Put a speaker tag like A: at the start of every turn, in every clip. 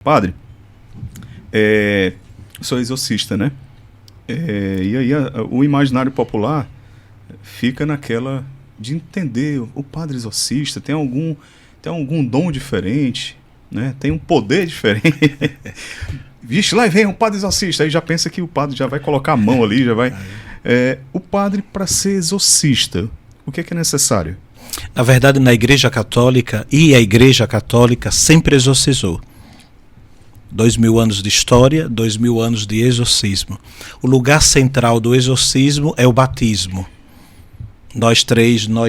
A: Padre, sou exorcista, né? E aí o imaginário popular fica naquela de entender o padre exorcista tem algum dom diferente, né? Tem um poder diferente. Vixe, lá vem um padre exorcista, aí já pensa que o padre já vai colocar a mão ali, já vai... o padre, para ser exorcista, o que é necessário?
B: Na verdade, na Igreja Católica, e a Igreja Católica sempre exorcizou. 2000 anos de história, 2000 anos de exorcismo. O lugar central do exorcismo é o batismo. Nós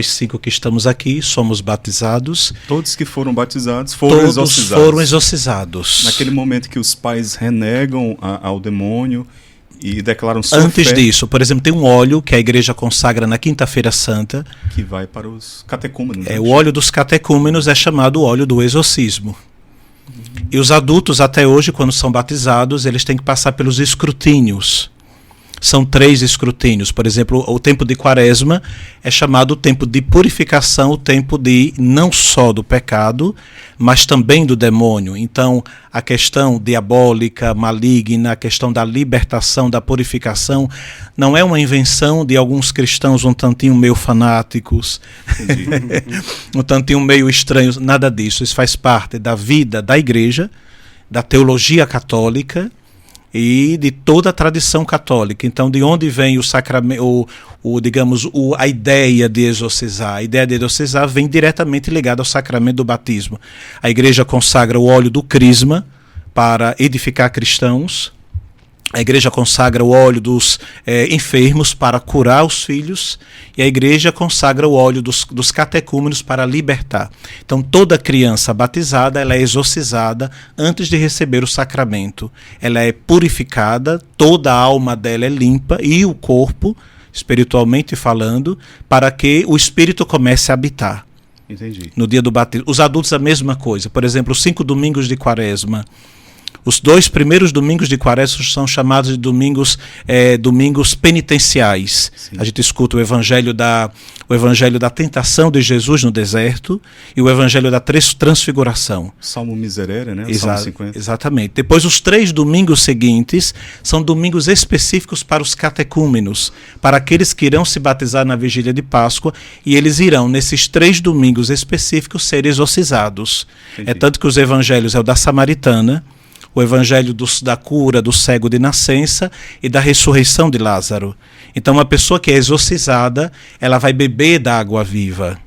B: cinco que estamos aqui, somos batizados.
A: Todos que foram batizados foram exorcizados.
B: Todos foram exorcizados.
A: Naquele momento que os pais renegam ao demônio e declaram sua
B: Antes
A: fé,
B: disso, por exemplo, tem um óleo que a igreja consagra na Quinta-feira Santa.
A: que vai para os catecúmenos.
B: O óleo dos catecúmenos é chamado óleo do exorcismo. E os adultos, até hoje, quando são batizados, eles têm que passar pelos escrutínios. São 3 escrutínios. Por exemplo, o tempo de Quaresma é chamado o tempo de purificação, o tempo de não só do pecado, mas também do demônio. Então, a questão diabólica, maligna, a questão da libertação, da purificação, não é uma invenção de alguns cristãos um tantinho meio fanáticos, um tantinho meio estranhos, nada disso. Isso faz parte da vida da igreja, da teologia católica, e de toda a tradição católica. Então, de onde vem o sacramento, a ideia de exorcizar? A ideia de exorcizar vem diretamente ligada ao sacramento do batismo. A igreja consagra o óleo do crisma para edificar cristãos. A igreja consagra o óleo dos enfermos para curar os filhos, e a igreja consagra o óleo dos catecúmenos para libertar. Então, toda criança batizada, ela é exorcizada antes de receber o sacramento. Ela é purificada, toda a alma dela é limpa e o corpo, espiritualmente falando, para que o espírito comece a habitar.
A: Entendi.
B: No dia do batismo. Os adultos, a mesma coisa. Por exemplo, os 5 domingos de Quaresma. Os 2 primeiros domingos de Quaresma são chamados de domingos penitenciais. Sim. A gente escuta o evangelho da tentação de Jesus no deserto e o evangelho da transfiguração.
A: Salmo Miserere, né? Salmo 50.
B: Exatamente. Depois, os 3 domingos seguintes são domingos específicos para os catecúmenos, para aqueles que irão se batizar na vigília de Páscoa, e eles irão, nesses 3 domingos específicos, ser exorcizados. Entendi. É tanto que os evangelhos é o da Samaritana, o evangelho da cura do cego de nascença e da ressurreição de Lázaro. Então, uma pessoa que é exorcizada, ela vai beber da água viva.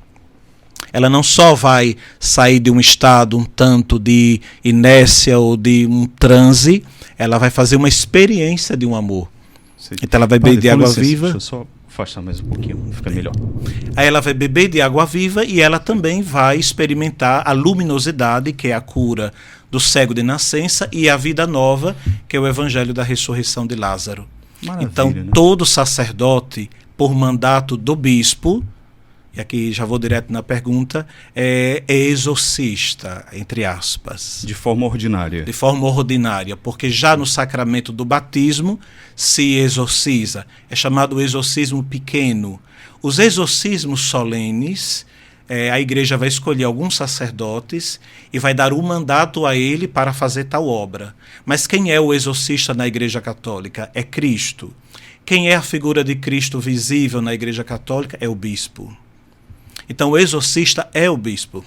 B: Ela não só vai sair de um estado um tanto de inércia ou de um transe, ela vai fazer uma experiência de um amor. Sim. Então, ela vai beber de água viva.
A: Deixa eu só afastar mais um pouquinho, fica melhor.
B: Aí ela vai beber de água viva e ela também vai experimentar a luminosidade, que é a cura do cego de nascença, e a vida nova, que é o evangelho da ressurreição de Lázaro.
A: Maravilha,
B: então,
A: né?
B: Todo sacerdote, por mandato do bispo, e aqui já vou direto na pergunta, é exorcista, entre aspas.
A: De forma ordinária.
B: De forma ordinária, porque já no sacramento do batismo se exorciza. É chamado exorcismo pequeno. Os exorcismos solenes, a igreja vai escolher alguns sacerdotes e vai dar um mandato a ele para fazer tal obra. Mas quem é o exorcista na Igreja Católica? É Cristo. Quem é a figura de Cristo visível na Igreja Católica? É o bispo. Então, o exorcista é o bispo.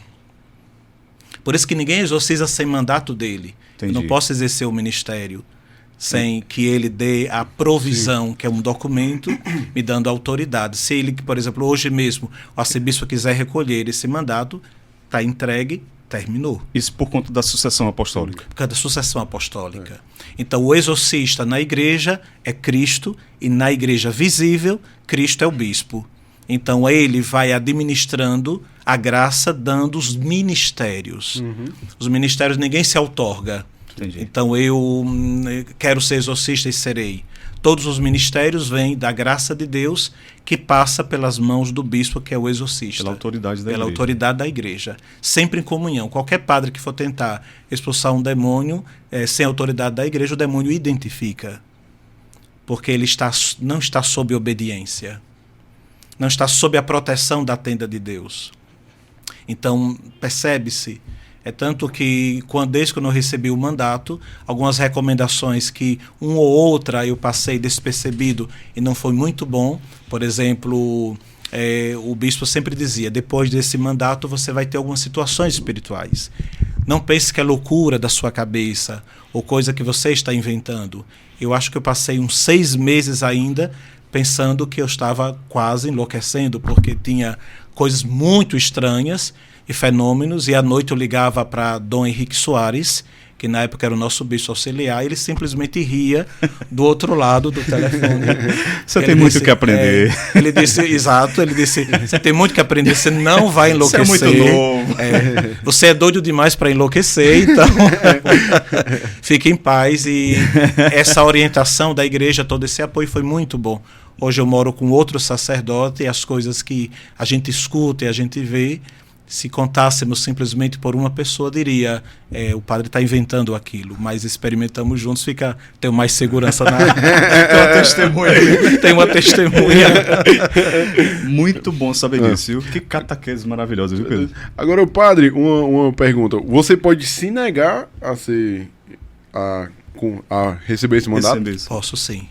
B: Por isso que ninguém exorciza sem mandato dele.
A: Entendi.
B: Eu não posso exercer o ministério sem que ele dê a provisão, que é um documento, me dando autoridade. Se ele, por exemplo, hoje mesmo, o arcebispo quiser recolher esse mandato, está entregue, terminou.
A: Isso por conta da sucessão apostólica.
B: Por causa da sucessão apostólica. Então, o exorcista na igreja é Cristo, e na igreja visível, Cristo é o bispo. Então, ele vai administrando a graça, dando os ministérios. Os ministérios ninguém se outorga.
A: Entendi.
B: Então, eu quero ser exorcista e serei. Todos os ministérios vêm da graça de Deus, que passa pelas mãos do bispo, que é o exorcista.
A: Pela autoridade da igreja.
B: Pela autoridade da igreja. Sempre em comunhão. Qualquer padre que for tentar expulsar um demônio, sem a autoridade da igreja, o demônio identifica. Porque ele não está sob obediência. Não está sob a proteção da tenda de Deus. Então, percebe-se É tanto que, desde que eu recebi o mandato, algumas recomendações que uma ou outra eu passei despercebido e não foi muito bom. Por exemplo, o bispo sempre dizia, depois desse mandato você vai ter algumas situações espirituais. Não pense que é loucura da sua cabeça ou coisa que você está inventando. Eu acho que eu passei uns 6 meses ainda pensando que eu estava quase enlouquecendo, porque tinha coisas muito estranhas e fenômenos, e à noite eu ligava para Dom Henrique Soares, que na época era o nosso bispo auxiliar, e ele simplesmente ria do outro lado do telefone.
A: Você tem muito que aprender.
B: Ele disse, exato, ele disse, você tem muito que aprender, você não vai enlouquecer.
A: Você é muito novo.
B: Você é doido demais para enlouquecer, então fique em paz. E essa orientação da igreja, todo esse apoio foi muito bom. Hoje eu moro com outro sacerdote e as coisas que a gente escuta e a gente vê, se contássemos simplesmente por uma pessoa, diria, o padre está inventando aquilo, mas experimentamos juntos, tenho mais segurança na...
A: Tem uma testemunha.
B: Tem uma testemunha.
A: Muito bom saber disso, viu? Que catequese maravilhosa, viu, Pedro?
C: Agora, padre, uma pergunta. Você pode se negar a receber esse mandato?
B: Posso, sim.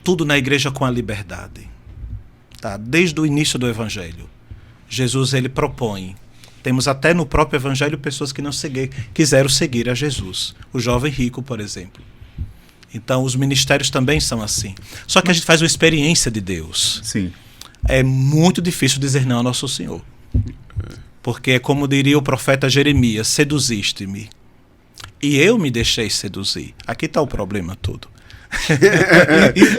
B: Tudo na igreja com a liberdade. Tá? Desde o início do evangelho. Jesus, ele propõe. Temos até no próprio evangelho pessoas que não quiseram seguir a Jesus. O jovem rico, por exemplo. Então, os ministérios também são assim. Só que a gente faz uma experiência de Deus.
A: Sim.
B: É muito difícil dizer não ao nosso Senhor. Porque, como diria o profeta Jeremias, seduziste-me. E eu me deixei seduzir. Aqui está o problema todo.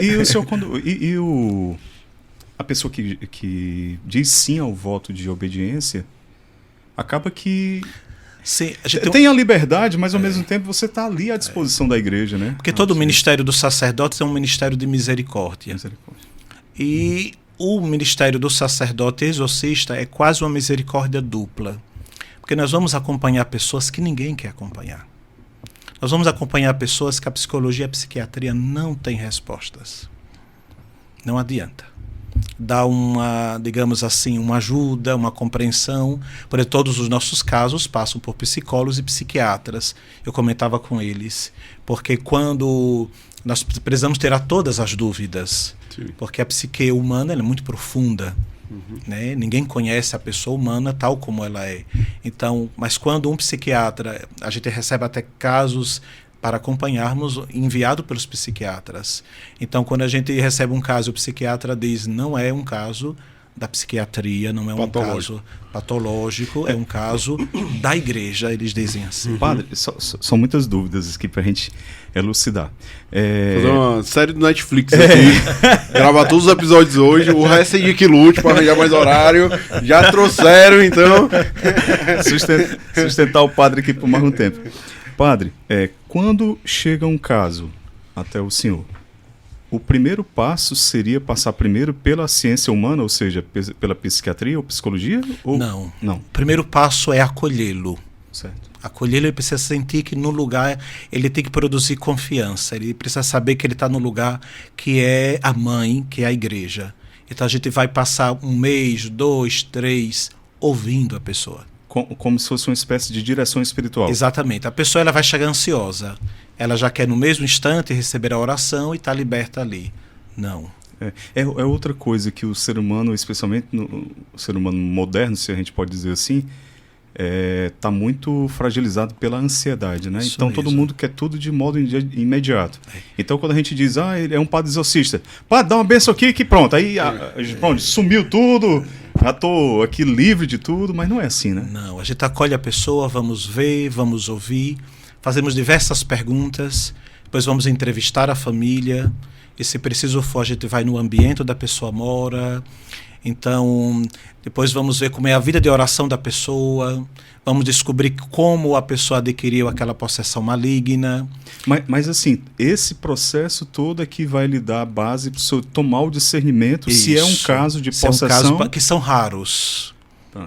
A: E o senhor, a pessoa que diz sim ao voto de obediência, acaba que
B: sim,
A: tem a liberdade, mas ao mesmo tempo você está ali à disposição da igreja, né?
B: Porque todo o ministério dos sacerdotes é um ministério de misericórdia. E o ministério do sacerdote exorcista é quase uma misericórdia dupla. Porque nós vamos acompanhar pessoas que ninguém quer acompanhar. Nós vamos acompanhar pessoas que a psicologia e a psiquiatria não têm respostas. Não adianta. Dá uma, digamos assim, uma ajuda, uma compreensão. Por exemplo, todos os nossos casos passam por psicólogos e psiquiatras. Eu comentava com eles, porque quando nós precisamos tirar todas as dúvidas, sim, porque a psique humana ela é muito profunda. Né? Ninguém conhece a pessoa humana tal como ela é. Então, mas quando um psiquiatra, a gente recebe até casos para acompanharmos, enviado pelos psiquiatras. Então, quando a gente recebe um caso, o psiquiatra diz, não é um caso da psiquiatria, não é um caso patológico, é um caso da igreja, eles dizem assim.
A: Padre, são muitas dúvidas aqui para a gente elucidar.
C: Fazer uma série do Netflix aqui, gravar todos os episódios hoje, o resto é de que lute para arranjar mais horário, já trouxeram, então...
A: Sustentar o padre aqui por mais um tempo. Padre, quando chega um caso até o senhor, o primeiro passo seria passar primeiro pela ciência humana, ou seja, pela psiquiatria ou psicologia? Ou...
B: Não. O primeiro passo é acolhê-lo.
A: Certo.
B: Acolhê-lo, ele precisa sentir que no lugar ele tem que produzir confiança, ele precisa saber que ele está no lugar que é a mãe, que é a igreja. Então a gente vai passar 1 mês, 2, 3, ouvindo a pessoa.
A: Como se fosse uma espécie de direção espiritual.
B: Exatamente. A pessoa ela vai chegar ansiosa. Ela já quer no mesmo instante receber a oração e está liberta ali. Não.
A: É outra coisa que o ser humano, especialmente o ser humano moderno, se a gente pode dizer assim, está muito fragilizado pela ansiedade, né? Então todo mundo quer tudo de modo imediato. Então quando a gente diz, ele é um padre exorcista, padre, dá uma benção aqui que pronto, aí pronto, sumiu tudo, já estou aqui livre de tudo, mas não é assim, né?
B: Não, a gente acolhe a pessoa, vamos ver, vamos ouvir, fazemos diversas perguntas, depois vamos entrevistar a família, e se preciso for, a gente vai no ambiente onde a pessoa mora. Então, depois vamos ver como é a vida de oração da pessoa, vamos descobrir como a pessoa adquiriu aquela possessão maligna.
A: Mas assim, esse processo todo é que vai lhe dar a base para o senhor tomar o discernimento. Isso. Se é um caso de possessão...
B: É um caso que são raros.
A: Tá.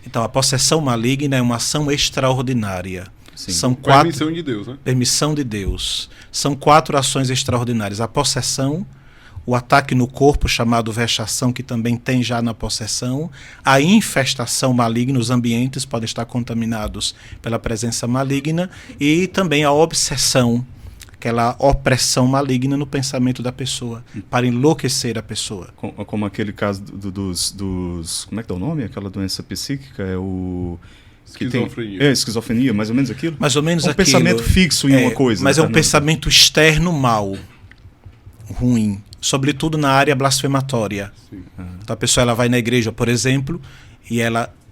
B: Então, a possessão maligna é uma ação extraordinária.
A: Sim.
B: São 4...
C: Permissão de Deus, né?
B: Permissão de Deus. São 4 ações extraordinárias. A possessão, o ataque no corpo, chamado vexação, que também tem já na possessão, a infestação maligna, os ambientes podem estar contaminados pela presença maligna, e também a obsessão, aquela opressão maligna no pensamento da pessoa, para enlouquecer a pessoa.
A: Como aquele caso dos... Como é que é o nome? Aquela doença psíquica? É o...
C: Esquizofrenia.
A: Esquizofrenia, mais ou menos aquilo?
B: Mais ou menos aquilo.
A: Um pensamento fixo em uma coisa.
B: Mas é um pensamento externo mau, ruim, sobretudo na área blasfematória. Então a pessoa ela vai na igreja, por exemplo,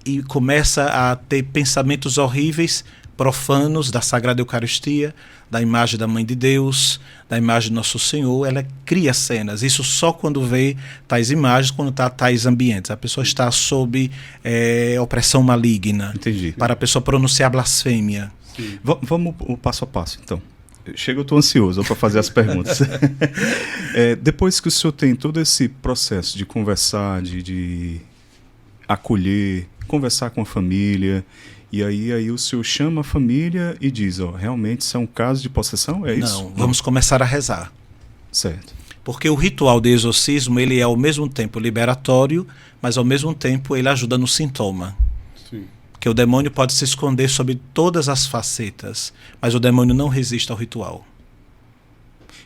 B: e começa a ter pensamentos horríveis, profanos da Sagrada Eucaristia, da imagem da Mãe de Deus, da imagem de Nosso Senhor. Ela cria cenas. Isso só quando vê tais imagens, quando está tais ambientes. A pessoa está sob opressão maligna.
A: Entendi.
B: Para a pessoa pronunciar blasfêmia.
A: Vamos o passo a passo, então. Chega, eu estou ansioso para fazer as perguntas. Depois que o senhor tem todo esse processo de conversar, de acolher, conversar com a família, e aí o senhor chama a família e diz, realmente isso é um caso de possessão? É isso?
B: Não, vamos começar a rezar.
A: Certo.
B: Porque o ritual de exorcismo, ele é ao mesmo tempo liberatório, mas ao mesmo tempo ele ajuda no sintoma.
C: Sim.
B: Que o demônio pode se esconder sob todas as facetas, mas o demônio não resiste ao ritual.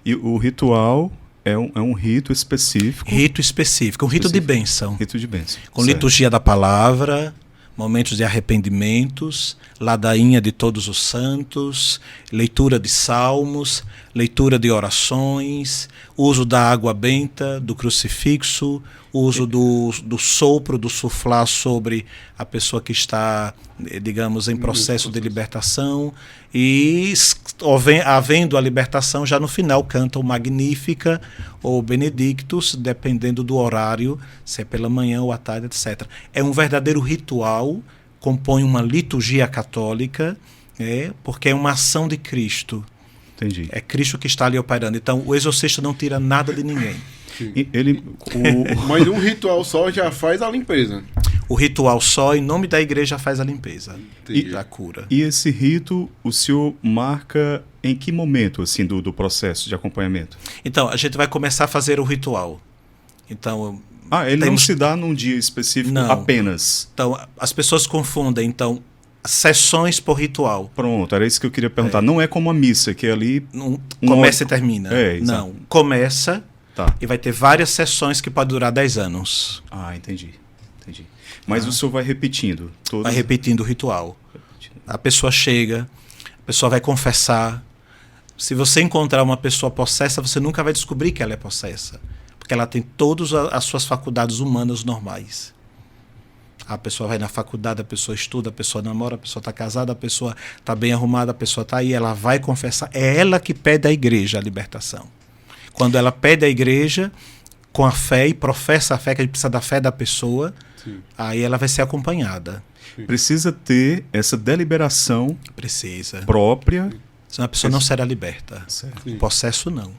A: E o ritual é um rito específico?
B: Rito específico, um rito de bênção.
A: Rito de bênção.
B: Com liturgia da palavra, momentos de arrependimentos, ladainha de todos os santos, leitura de salmos, leitura de orações, uso da água benta, do crucifixo, uso do sopro, do suflá sobre a pessoa que está, digamos, em processo de libertação. E, havendo a libertação, já no final canta o Magnífica ou Benedictus, dependendo do horário, se é pela manhã ou à tarde, etc. É um verdadeiro ritual, compõe uma liturgia católica, porque é uma ação de Cristo.
A: Entendi.
B: É Cristo que está ali operando. Então, o exorcista não tira nada de ninguém.
C: Mas um ritual só já faz a limpeza.
B: O ritual só, em nome da igreja, faz a limpeza.
C: E
B: a cura.
A: E esse rito, o senhor marca em que momento assim, do processo de acompanhamento?
B: Então, a gente vai começar a fazer o ritual. Então,
A: ele não se dá num dia específico
B: não.
A: Apenas?
B: Então, as pessoas confundem. Então, sessões por ritual.
A: Pronto, era isso que eu queria perguntar. Não é como a missa, que é ali...
B: Começa e termina.
A: Não,
B: começa
A: tá.
B: E vai ter várias sessões que podem durar 10 anos.
A: Entendi. Mas o senhor vai repetindo?
B: Vai repetindo o ritual. A pessoa chega, a pessoa vai confessar. Se você encontrar uma pessoa possessa, você nunca vai descobrir que ela é possessa. Porque ela tem todas as suas faculdades humanas normais. A pessoa vai na faculdade, a pessoa estuda, a pessoa namora, a pessoa está casada, a pessoa está bem arrumada, a pessoa está aí, ela vai confessar. É ela que pede à igreja a libertação. Quando ela pede à igreja, com a fé, e professa a fé, que a gente precisa da fé da pessoa, sim, aí ela vai ser acompanhada.
A: Sim. Precisa ter essa deliberação própria.
B: Senão a pessoa não será liberta. O processo não.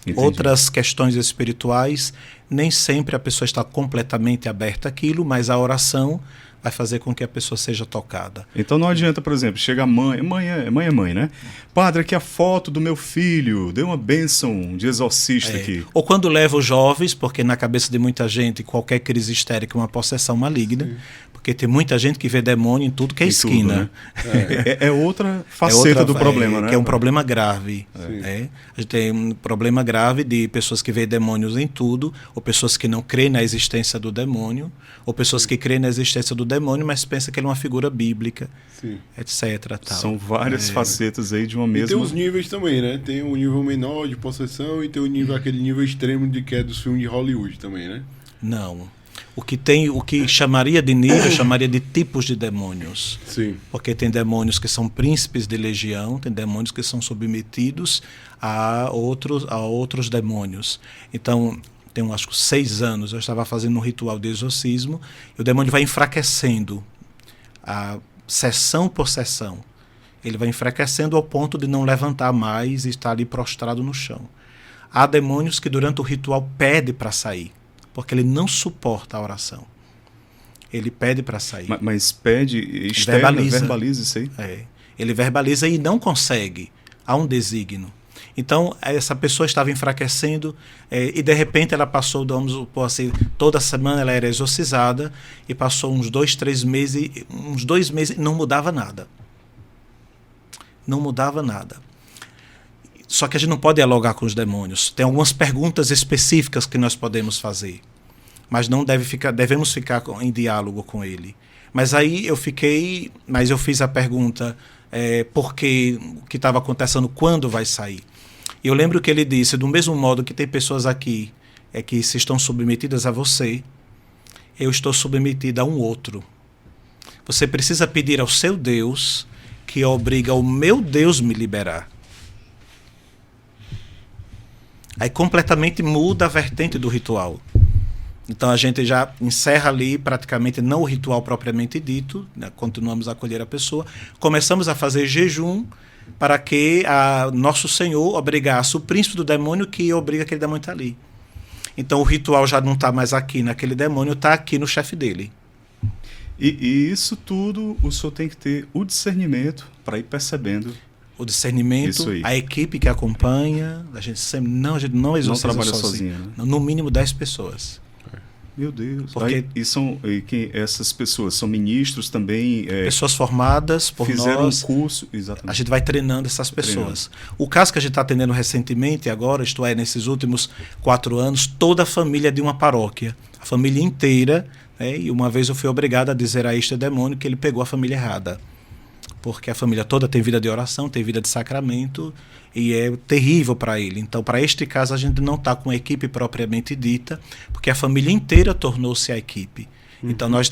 A: Entendi.
B: Outras questões espirituais, nem sempre a pessoa está completamente aberta àquilo, mas a oração vai fazer com que a pessoa seja tocada.
A: Então não adianta, por exemplo, chega a mãe é mãe, né? Padre, aqui a foto do meu filho, deu uma bênção de exorcista aqui.
B: Ou quando leva os jovens, porque na cabeça de muita gente qualquer crise histérica é uma possessão maligna, sim, porque tem muita gente que vê demônio em tudo que é esquina.
A: Tudo, né? É outra faceta do problema, né?
B: Que é um problema grave. A gente tem um problema grave de pessoas que veem demônios em tudo, ou pessoas que não creem na existência do demônio, ou pessoas que creem na existência do demônio, mas pensam que ele é uma figura bíblica, sim, etc. Tal.
A: São várias facetas aí de uma mesma...
C: E tem os níveis também, né? Tem o nível menor de possessão e tem aquele nível extremo que é dos filmes de Hollywood também, né?
B: Não. O que chamaria de nível, chamaria de tipos de demônios.
C: Sim.
B: Porque tem demônios que são príncipes de legião, tem demônios que são submetidos a outros demônios. Então, tem acho que 6 anos, eu estava fazendo um ritual de exorcismo, e o demônio vai enfraquecendo, sessão por sessão. Ele vai enfraquecendo ao ponto de não levantar mais e estar ali prostrado no chão. Há demônios que durante o ritual pedem para sair, porque ele não suporta a oração. Ele pede para sair.
A: Mas pede, verbaliza isso aí?
B: Ele verbaliza e não consegue. Há um desígnio. Então, essa pessoa estava enfraquecendo e, de repente, ela passou, vamos supor assim, toda semana ela era exorcizada e passou uns 2 meses e não mudava nada. Não mudava nada. Só que a gente não pode dialogar com os demônios. Tem algumas perguntas específicas que nós podemos fazer, mas não devemos ficar em diálogo com ele. Mas aí eu fiz a pergunta, o que estava acontecendo, quando vai sair? E eu lembro que ele disse, do mesmo modo que tem pessoas aqui que se estão submetidas a você, eu estou submetida a um outro. Você precisa pedir ao seu Deus que obriga o meu Deus me liberar. Aí completamente muda a vertente do ritual. Então a gente já encerra ali praticamente não o ritual propriamente dito, né? Continuamos a acolher a pessoa, começamos a fazer jejum para que nosso Senhor obrigasse o príncipe do demônio que obriga aquele demônio a estar ali. Então o ritual já não está mais aqui naquele demônio, está aqui no chefe dele.
A: E isso tudo o senhor tem que ter o discernimento para ir percebendo.
B: O discernimento, a equipe que acompanha, a gente não exorciza
A: trabalha sozinho, né?
B: No mínimo 10 pessoas.
A: Meu Deus.
B: Porque
A: Essas pessoas são ministros também?
B: Pessoas formadas por
A: fizeram
B: nós.
A: Um curso, exatamente.
B: A gente vai treinando essas pessoas. O caso que a gente está atendendo recentemente agora, isto é, nesses últimos 4 anos, toda a família de uma paróquia. A família inteira. E uma vez eu fui obrigado a dizer a este demônio que ele pegou a família errada. Porque a família toda tem vida de oração, tem vida de sacramento, e é terrível para ele. Então, para este caso, a gente não está com a equipe propriamente dita, porque a família inteira tornou-se a equipe. Então, nós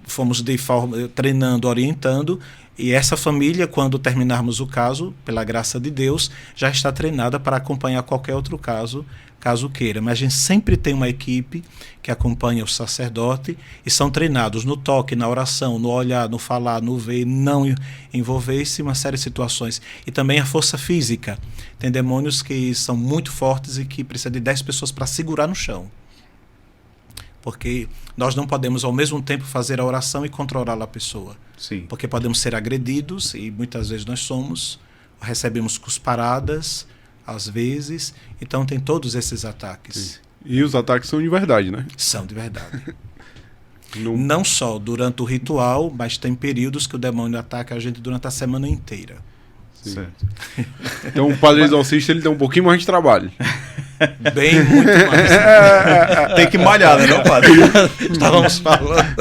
B: fomos de forma treinando, orientando, e essa família, quando terminarmos o caso, pela graça de Deus, já está treinada para acompanhar qualquer outro caso queira. Mas a gente sempre tem uma equipe que acompanha o sacerdote e são treinados no toque, na oração, no olhar, no falar, no ver, não envolver-se em uma série de situações. E também a força física. Tem demônios que são muito fortes e que precisam de 10 pessoas para segurar no chão. Porque nós não podemos ao mesmo tempo fazer a oração e controlar a pessoa.
A: Sim.
B: Porque podemos ser agredidos, e muitas vezes nós recebemos cusparadas, às vezes, então tem todos esses ataques.
C: Sim. E os ataques são de verdade, né?
B: São de verdade. Não só durante o ritual, mas tem períodos que o demônio ataca a gente durante a semana inteira.
C: Sim. Certo. Então o padre exorcista ele tem um pouquinho mais de trabalho.
B: Muito mais.
A: Tem que malhar, né, não, padre?
B: Estávamos falando.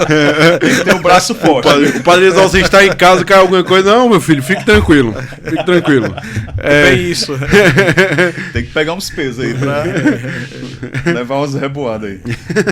A: Tem que ter um braço forte.
C: O padre exorcista está em casa, cai alguma coisa. Não, meu filho, fique tranquilo. Fique tranquilo.
B: É isso.
A: Tem que pegar uns pesos aí pra levar umas reboadas aí.